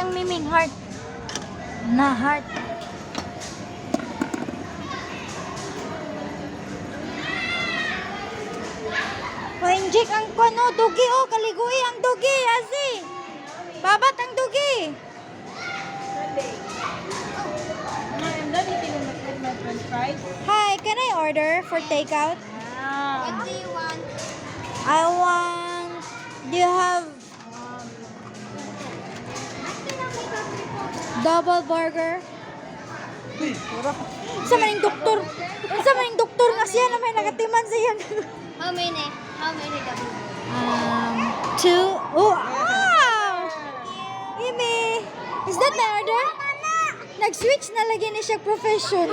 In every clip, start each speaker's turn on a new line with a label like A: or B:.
A: ang miming heart. Na heart. Pa-inject ang kuno, dugi oh, kaligui ang dugi, asi. Babat ang dugi.
B: I'm done eating my french fries.
A: Hi, can I order for takeout?
B: What do you want?
A: I want, do you have double burger? Sa maning doktor. Sa maning doktor nga siya na may nagatiman siya.
B: How many? How many double?
A: 2. Oh, wow! Imi, is that my order? Nag-switch na lagi ni siya profession.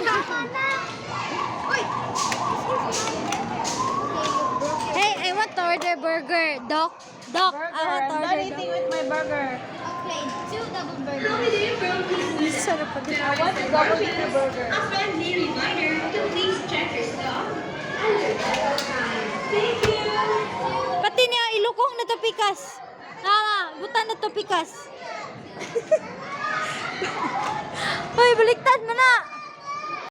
A: Hey, I want to order burger. Doc, I want to
B: I'm done
A: order.
B: eating with my burger.
C: Okay, 2 double burgers.
A: Sarap pa din.
B: I want to double eat the burger.
D: A friendly reminder to please check your stuff. Thank you.
A: Pati niya ilukong na to pikas. Butan na to pikas. Hoy, baliktad mo na.